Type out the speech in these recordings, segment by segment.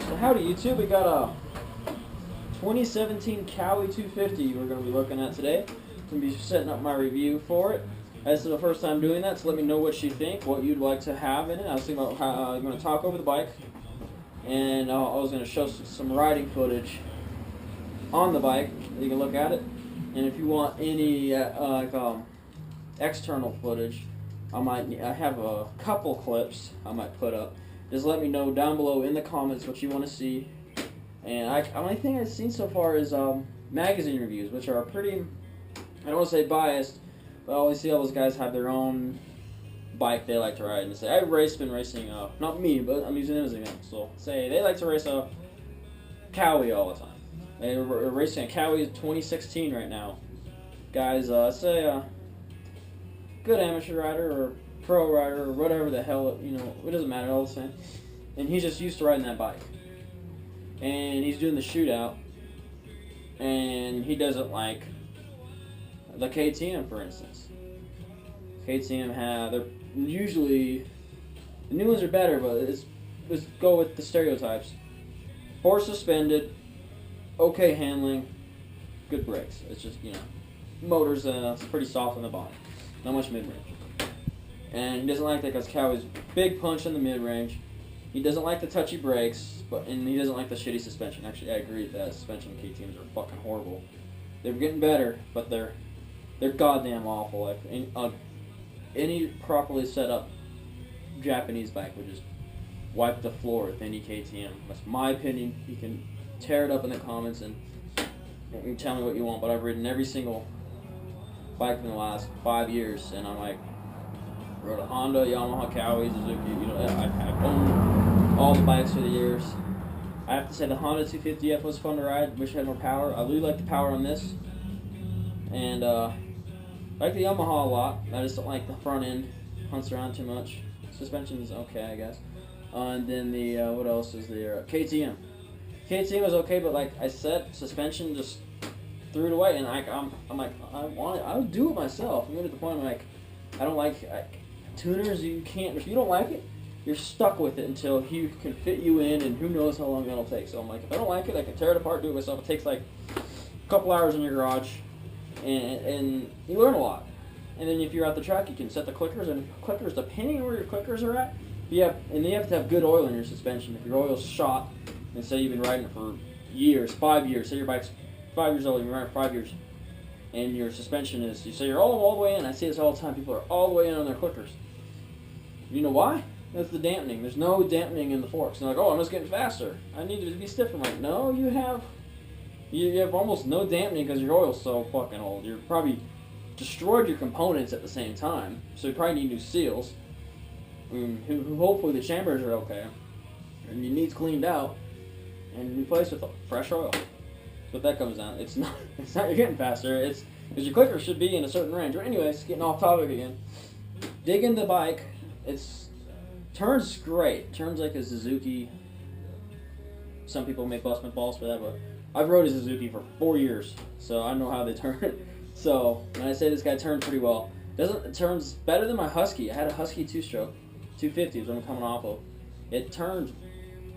So howdy YouTube, we got a 2017 KX250 we're going to be looking at today. I'm going to be setting up my review for it. This is the first time doing that, so let me know what you think, what you'd like to have in it. I was thinking about how I'm going to talk over the bike, and I was going to show some riding footage on the bike. You can look at it, and if you want any external footage, I have a couple clips I might put up. Just let me know down below in the comments what you want to see. And the only thing I've seen so far is magazine reviews, which are pretty, I don't want to say biased, but I always see all those guys have their own bike they like to ride. And say, I've been racing, not me, but I'm using them as an example. So say they like to race a Cowie all the time. They're racing a Cowie 2016 right now. Guys, say a good amateur rider or pro rider or whatever the hell, it doesn't matter, all the same. And he's just used to riding that bike. And he's doing the shootout, and he doesn't like the KTM, for instance. KTM they're usually, the new ones are better, but let's go with the stereotypes. Force suspended, okay handling, good brakes. It's just, motors, it's pretty soft on the bottom, not much mid-range. And he doesn't like that because Cowie's big punch in the mid-range. He doesn't like the touchy brakes, and he doesn't like the shitty suspension. Actually, I agree with that. Suspension KTMs are fucking horrible. They're getting better, but they're goddamn awful. Like any properly set up Japanese bike would just wipe the floor with any KTM. That's my opinion. You can tear it up in the comments and tell me what you want. But I've ridden every single bike in the last 5 years, and I'm like, rode a Honda, Yamaha, Cowie, Suzuki. I've owned all the bikes for the years. I have to say the Honda 250f was fun to ride. Wish it had more power. I really like the power on this, and I like the Yamaha a lot. I just don't like the front end. Hunts around too much. Suspension is okay, I guess. And then the what else is there? KTM. KTM was okay, but like I said, suspension just threw it away. And I'm like, I would do it myself. I'm getting to the point where I don't like tuners. You can't. If you don't like it, you're stuck with it until he can fit you in, and who knows how long that'll take. So I'm like, if I don't like it, I can tear it apart, do it myself. It takes like a couple hours in your garage, and you learn a lot. And then if you're at the track, you can set the clickers, and clickers, depending on where your clickers are at, you have to have good oil in your suspension. If your oil's shot, and say you've been riding it for years, 5 years, say your bike's 5 years old, you've been riding it for 5 years, and your suspension is, you say you're all the way in. I see this all the time. People are all the way in on their clickers. You know why? That's the dampening. There's no dampening in the forks. And they're like, oh, I'm just getting faster. I need it to be stiff. I'm like, no, you have almost no dampening because your oil's so fucking old. You're probably destroyed your components at the same time. So you probably need new seals. Hopefully the chambers are okay. And your needs cleaned out and replaced with fresh oil. But that comes down. It's not you're getting faster. It's because your clicker should be in a certain range. But anyways, getting off topic again. Digging the bike. Turns great. Turns like a Suzuki. Some people may bust my balls for that, but I've rode a Suzuki for 4 years, so I know how they turn. So when I say this guy turns pretty well, it turns better than my Husky. I had a Husky 2-stroke, 250 is what I'm coming off of. It turns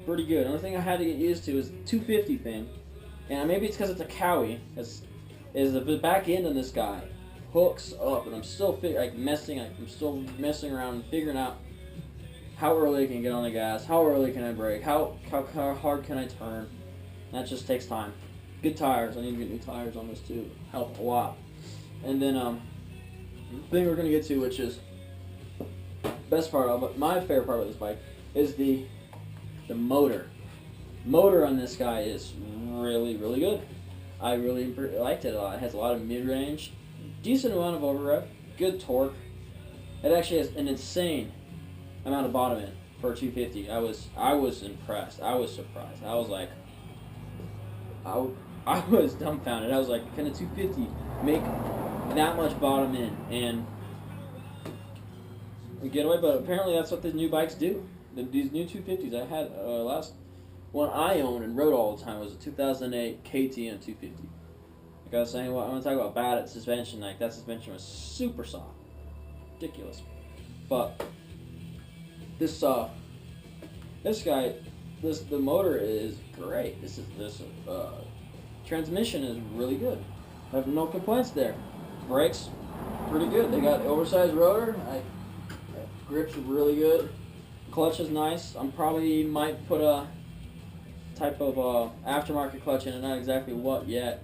pretty good. The only thing I had to get used to is the 250 thing, and maybe it's because it's a Cowie. Is the back end on this guy hooks up, and I'm still messing around and figuring out how early I can get on the gas, how early can I brake, how hard can I turn. That just takes time. Good tires. I need to get new tires on this too. Help a lot. And then the thing we're gonna get to, which is best part of it, my favorite part of this bike, is the motor. Motor on this guy is really, really good. I really liked it a lot. It has a lot of mid-range, decent amount of overrev, good torque. It actually has an insane amount of bottom end for a 250. I was impressed. I was surprised. I was like, I was dumbfounded. I was like, can a 250 make that much bottom end and get away? But apparently that's what the new bikes do. These new 250s I had, last one I owned and rode all the time was a 2008 KTM 250. Like I was saying, well, I'm going to talk about bad at suspension. Like that suspension was super soft. Ridiculous. But this guy the motor is great. This transmission is really good. I have no complaints there. Brakes, pretty good. They got oversized rotor. Grips really good. Clutch is nice. I'm probably might put a type of aftermarket clutch in it. Not exactly what yet,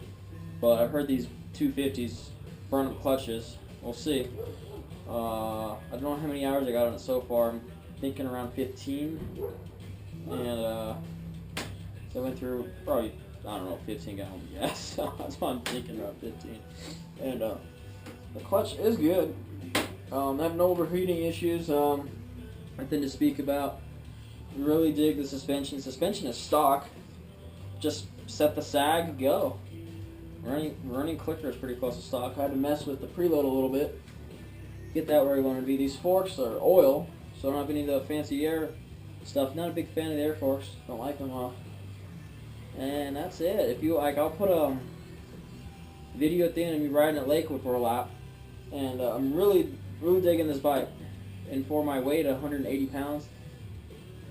but I've heard these 250s burn up clutches. We'll see. I don't know how many hours I got on it so far. I'm thinking around 15. And so I went through probably, I don't know, 15 gallons of gas. So that's why I'm thinking around 15. And the clutch is good. I have no overheating issues. Nothing to speak about. Really dig the suspension. Suspension is stock. Just set the sag, go. Running clicker is pretty close to stock. I had to mess with the preload a little bit. Get that where you want to be. These forks are oil, so I don't have any of the fancy air stuff. Not a big fan of the air forks. Don't like them. And that's it. If you like, I'll put a video at the end of me riding at Lakewood for a lap. And I'm really digging this bike. And for my weight, 180 pounds,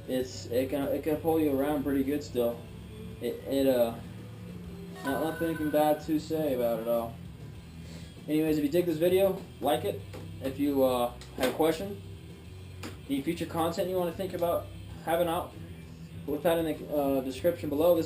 it can pull you around pretty good still. Nothing bad to say about it all. Anyways, if you dig this video, like it. If you have a question, any future content you want to think about having out, put that in the description below. This